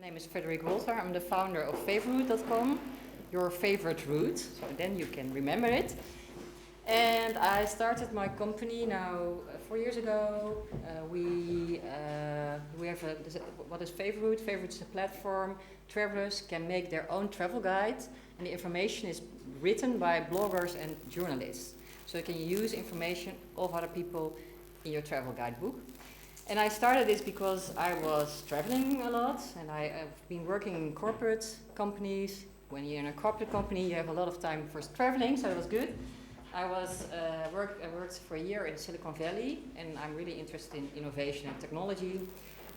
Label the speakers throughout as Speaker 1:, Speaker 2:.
Speaker 1: name is Frederike Wolter. I'm the founder of favorite.com, your favorite route, so then you can remember it. And I started my company now 4 years ago. We have what is Favorite? Favorite is a platform. Travelers can make their own travel guide, and the information is written by bloggers and journalists. So you can use information of other people in your travel guidebook. And I started this because I was traveling a lot, and I have been working in corporate companies. When you're in a corporate company, you have a lot of time for traveling, so it was good. I worked for a year in Silicon Valley, and I'm really interested in innovation and technology.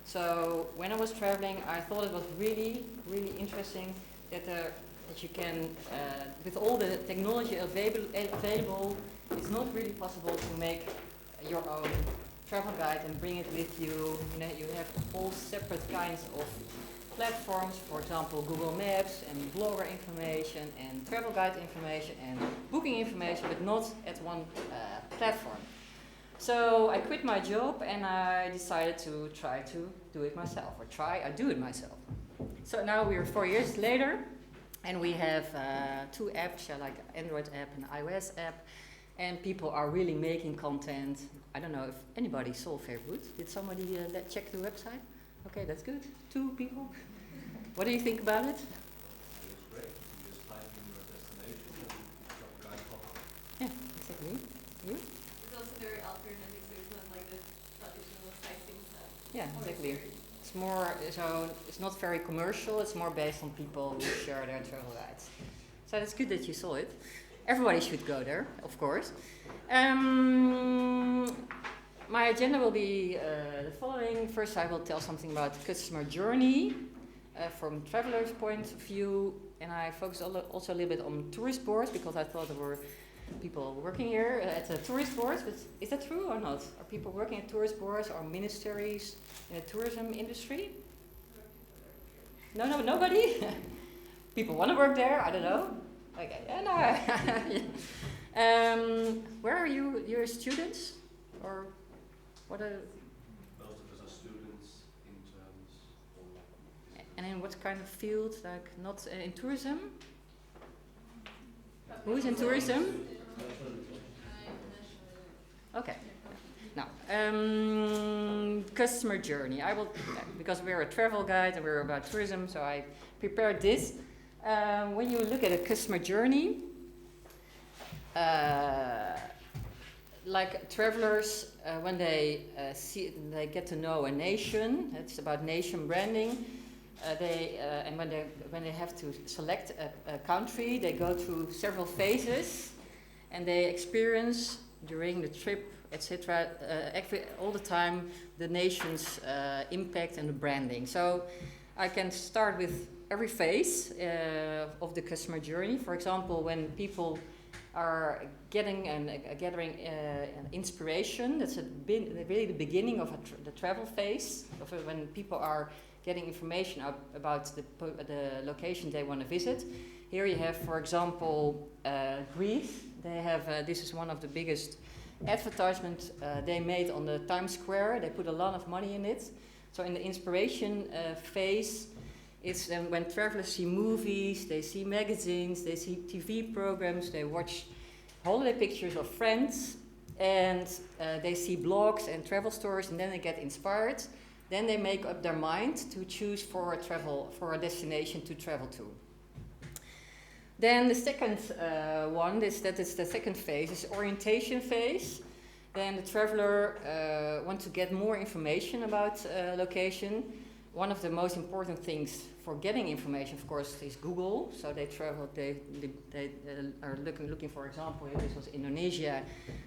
Speaker 1: So when I was traveling, I thought it was really, really interesting that you can, with all the technology available, it's not really possible to make your own travel guide and bring it with you. You have all separate kinds of platforms, for example, Google Maps and blogger information and travel guide information and booking information, but not at one platform. So I quit my job and I decided to try to do it myself, I do it myself. So now we're 4 years later, and we have 2 apps, like Android app and iOS app, and people are really making content. I don't know if anybody saw Favorite. Did somebody check the website? Okay, that's good. 2 people. What do you think about it?
Speaker 2: It's great. You just type in your destination and travel guide pop up.
Speaker 1: Yeah, exactly. You?
Speaker 3: It's also very alternative, so it's not like the traditional sightseeing stuff.
Speaker 1: Yeah, exactly. It's more, so it's not very commercial, it's more based on people who share their travel guides. So it's good that you saw it. Everybody should go there, of course. My agenda will be the following. First, I will tell something about customer journey from traveler's point of view, and I focus also a little bit on tourist boards because I thought there were people working here at the tourist boards. But is that true or not? Are people working at tourist boards or ministries in the tourism industry? No, nobody. People want to work there. I don't know. Okay, yeah, no. Where are you? You're students, or what are?
Speaker 2: Most of us are students, interns, or
Speaker 1: And in what kind of field? Like not in tourism? Who is in tourism? Okay. Now, customer journey. I will, because we're a travel guide and we're about tourism, so I prepared this. When you look at a customer journey, like travelers, when they get to know a nation, it's about nation branding. And when they have to select a country, they go through several phases, and they experience during the trip, etc., all the time the nation's impact and the branding. So I can start with every phase of the customer journey. For example, when people are gathering inspiration, that's really the beginning of the travel phase, of when people are getting information about the location they want to visit. Here you have, for example, Greece. They have, this is one of the biggest advertisements they made on the Times Square. They put a lot of money in it. So in the inspiration phase, it's when travelers see movies, they see magazines, they see TV programs, they watch holiday pictures of friends, and they see blogs and travel stories, and then they get inspired. Then they make up their mind to choose for a destination to travel to. Then the second one is the second phase, is orientation phase. Then the traveler wants to get more information about location. One of the most important things for getting information, of course, is Google. So they are looking, for example, this was Indonesia,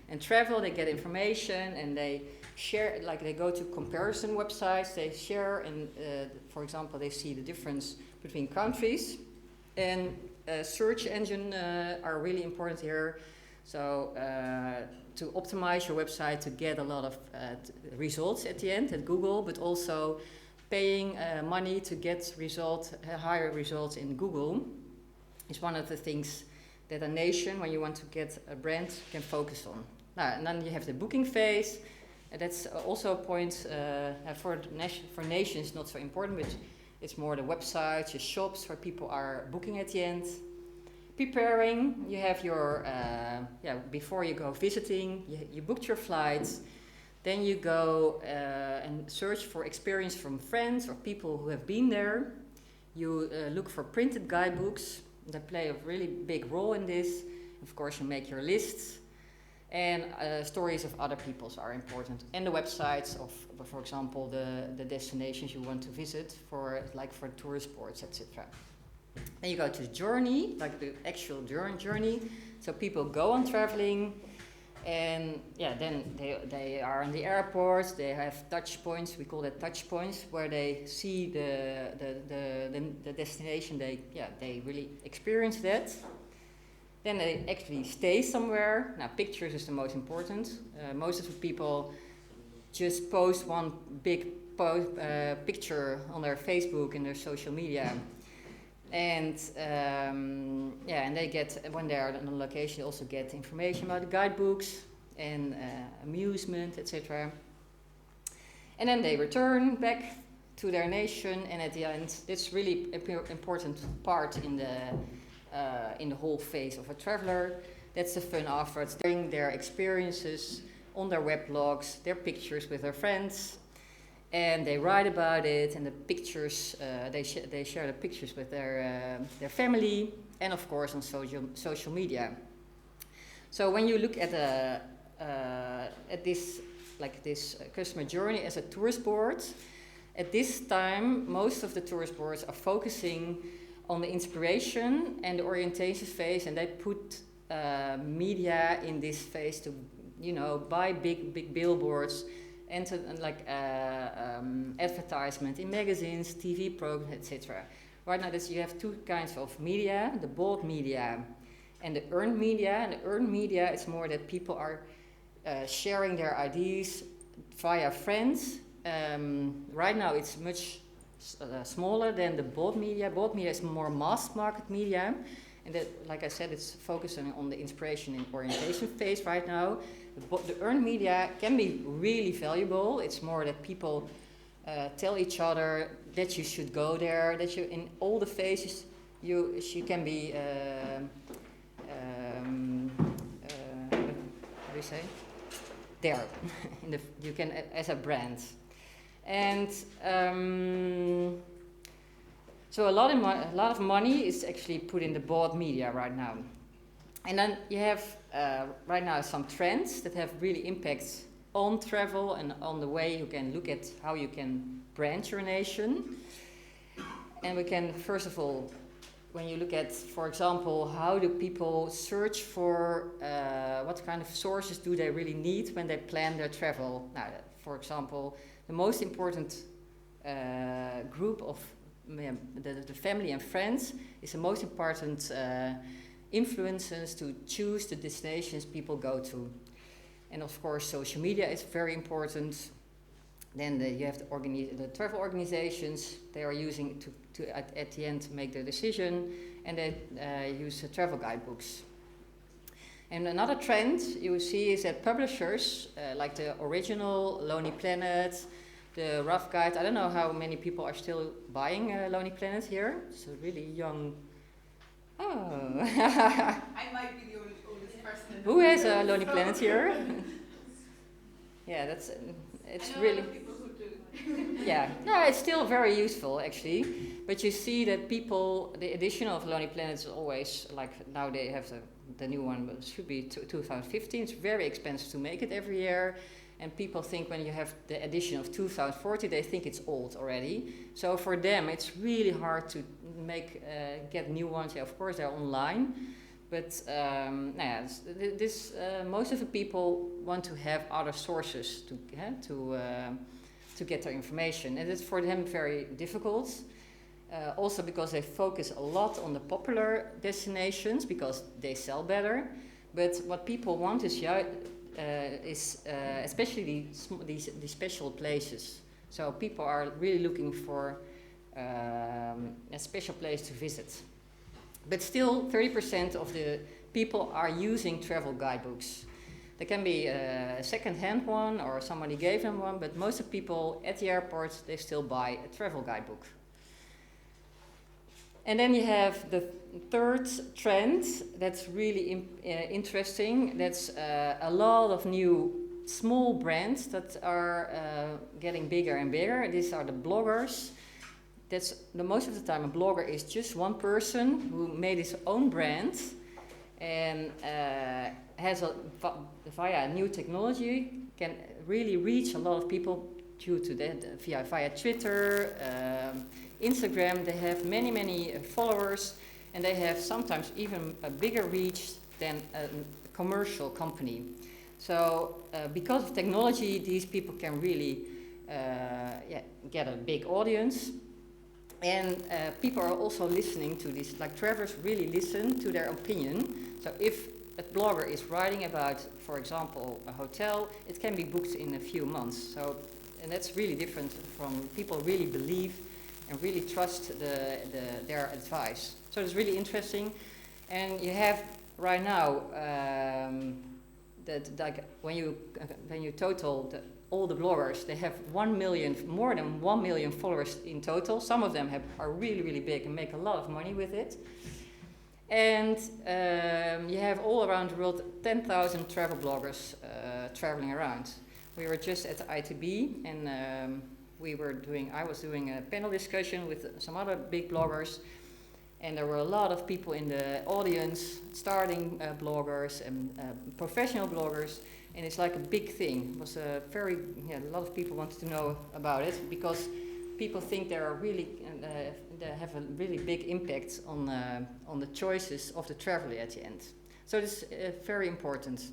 Speaker 1: and travel. They get information and they share, like they go to comparison websites. They share, and for example, they see the difference between countries. And search engine are really important here. So to optimize your website to get a lot of results at the end at Google, but also paying money to get higher results in Google is one of the things that a nation, when you want to get a brand, can focus on. And then you have the booking phase. That's also a point for nations not so important, but It's more the websites, your shops where people are booking at the end. Preparing, you have your, before you go visiting, you booked your flights. Then you go and search for experience from friends or people who have been there. You look for printed guidebooks that play a really big role in this. Of course, you make your lists. And stories of other people's are important. And the websites of, for example, the destinations you want to visit for tourist boards, etc. Then you go to the journey, like the actual journey. So people go on traveling. And then they are in the airports. They have touch points. We call that touch points, where they see the destination. They really experience that. Then they actually stay somewhere. Now, pictures is the most important. Most of the people just post one big picture on their Facebook and their social media. And and they get, when they are on a location, they also get information about the guidebooks and amusement, etc. And then they return back to their nation, and at the end, it's really an important part in the whole phase of a traveler. That's the fun afterwards, sharing their experiences on their weblogs, their pictures with their friends. And they write about it, and the pictures, they share the pictures with their family, and of course on social media. So when you look at this customer journey as a tourist board, at this time most of the tourist boards are focusing on the inspiration and the orientation phase, and they put media in this phase to, buy big billboards. And advertisement in magazines, TV programs, etc. Right now, you have two kinds of media: the bought media and the earned media. And the earned media is more that people are sharing their ideas via friends. Right now, it's much smaller than the bought media. Bought media is more mass market media, and that, like I said, it's focusing on the inspiration and orientation phase right now. The earned media can be really valuable. It's more that people tell each other that you should go there, that you, in all the phases, she can be, how do you say? There, you can, as a brand. And so a lot of money is actually put in the bought media right now. And then you have right now some trends that have really impacts on travel and on the way you can look at how you can brand your nation. And we can, first of all, when you look at, for example, how do people search for, what kind of sources do they really need when they plan their travel? Now, for example, the most important group of the family and friends is the most important influences to choose the destinations people go to. And of course, social media is very important. Then you have the travel organizations. They are using to at the end make their decision, and they use travel guidebooks. And another trend you will see is that publishers, like the original Lonely Planet, the Rough Guide. I don't know how many people are still buying Lonely Planet here. It's a really young. Oh.
Speaker 3: I might be the oldest person.
Speaker 1: Who has a Lonely Planet here? Yeah, it's
Speaker 3: I know
Speaker 1: really.
Speaker 3: other people who do.
Speaker 1: Yeah, no, it's still very useful actually. But you see that people, the edition of Lonely Planet is always like, now they have the new one, but it should be 2015. It's very expensive to make it every year. And people think when you have the edition of 2040, they think it's old already. So for them, it's really hard to get new ones. Yeah, of course, they're online. But most of the people want to have other sources to get their information. And it's for them very difficult. Also because they focus a lot on the popular destinations because they sell better. But what people want is especially these special places. So people are really looking for a special place to visit. But still, 30% of the people are using travel guidebooks. There can be a second-hand one or somebody gave them one, but most of the people at the airport, they still buy a travel guidebook. And then you have the third trend that's really interesting. That's a lot of new small brands that are getting bigger and bigger. These are the bloggers. That's the most of the time a blogger is just one person who made his own brand and has via new technology can really reach a lot of people due to that via Twitter, Instagram. They have many followers, and they have sometimes even a bigger reach than a commercial company. So because of technology, these people can really get a big audience. And people are also listening to this, like travelers really listen to their opinion. So if a blogger is writing about, for example, a hotel, it can be booked in a few months. So, and that's really different from people really believe and really trust their advice. So it's really interesting. And you have right now that like when you total all the bloggers, they have 1 million, more than 1 million followers in total. Some of them are really big and make a lot of money with it. And you have all around the world 10,000 travel bloggers traveling around. We were just at the ITB, and I was doing a panel discussion with some other big bloggers, and there were a lot of people in the audience, starting bloggers and professional bloggers, and it's like a big thing. It was a lot of people wanted to know about it because people think they have a really big impact on the choices of the traveler at the end. So it's very important.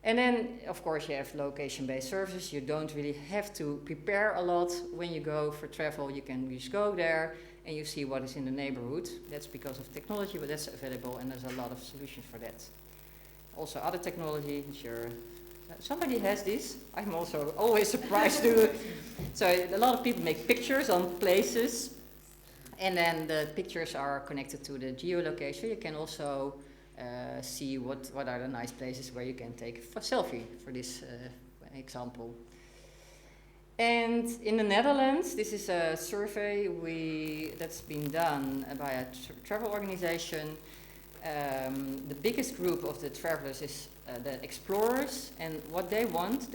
Speaker 1: And then, of course, you have location-based services. You don't really have to prepare a lot when you go for travel. You can just go there and you see what is in the neighborhood. That's because of technology, but that's available, and there's a lot of solutions for that. Also, other technology, sure. Somebody has this. I'm also always surprised to. So a lot of people make pictures on places, and then the pictures are connected to the geolocation. You can also see what are the nice places where you can take a selfie, for this example. And in the Netherlands, this is a survey that's been done by a travel organization. The biggest group of the travelers is the explorers, and what they want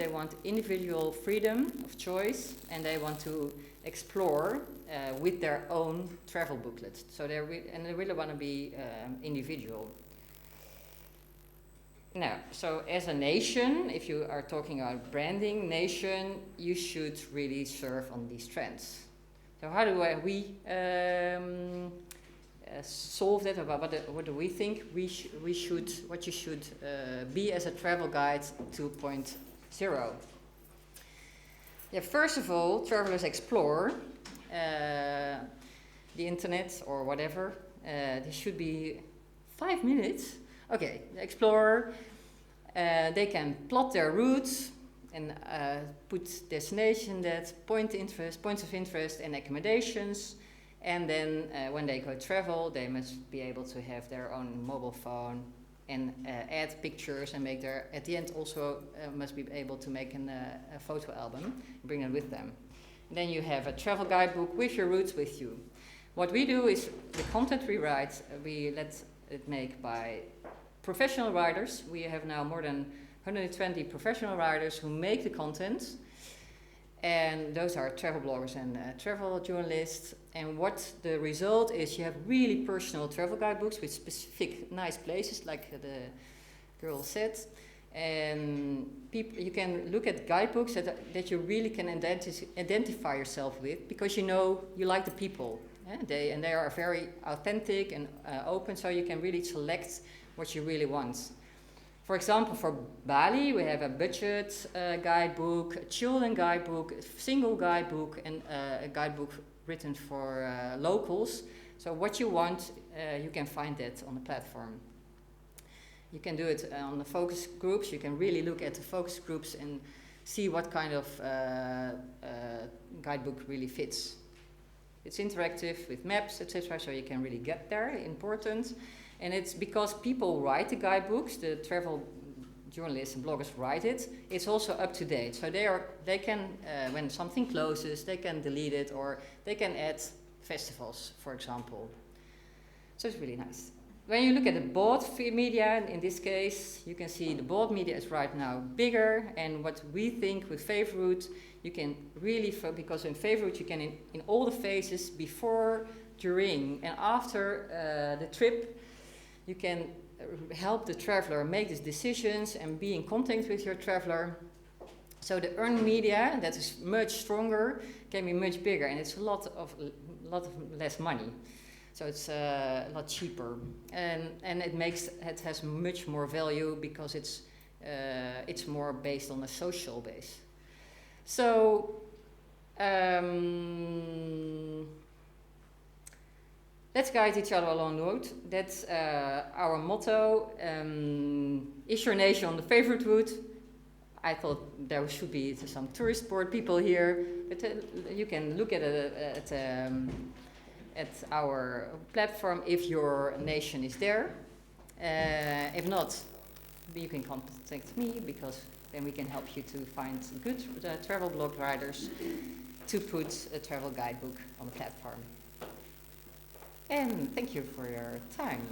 Speaker 1: individual freedom of choice, and they want to explore with their own travel booklet. So they really want to be individual. Now, so as a nation, if you are talking about branding nation, you should really surf on these trends. So how do we solve that? What do we think what you should be as a travel guide 2.0? Yeah, first of all, travelers explore the internet or whatever. There should be 5 minutes. Okay, explore. They can plot their routes and put destination, points of interest, and accommodations. And then when they go travel, they must be able to have their own mobile phone and add pictures and at the end also must be able to make a photo album and bring it with them. And then you have a travel guidebook with your routes with you. What we do is the content we write, we let it make by professional writers. We have now more than 120 professional writers who make the content. And those are travel bloggers and travel journalists. And what the result is, you have really personal travel guidebooks with specific nice places, like the girl said. And you can look at guidebooks that you really can identify yourself with, because you like the people. They are very authentic and open, so you can really select what you really want. For example, for Bali, we have a budget guidebook, a children guidebook, a single guidebook, and a guidebook written for locals. So what you want, you can find that on the platform. You can do it on the focus groups. You can really look at the focus groups and see what kind of guidebook really fits. It's interactive with maps, etc., so you can really get there, important. And it's because people write the guidebooks, the travel journalists and bloggers write it, it's also up to date. So they can, when something closes, they can delete it or they can add festivals, for example. So it's really nice. When you look at the bought media, in this case, you can see the bought media is right now bigger, and what we think with favorite, you can really, because in favorite you can in all the phases, before, during, and after the trip, you can help the traveler make these decisions and be in contact with your traveler. So the earned media, that is much stronger, can be much bigger, and it's a lot of less money. So it's a lot cheaper, and it has much more value because it's more based on a social base. So let's guide each other along the road. That's our motto. Is your nation on the favorite route? I thought there should be some tourist board people here, but you can look at our platform if your nation is there. If not, you can contact me, because then we can help you to find good travel blog writers to put a travel guidebook on the platform. And thank you for your time.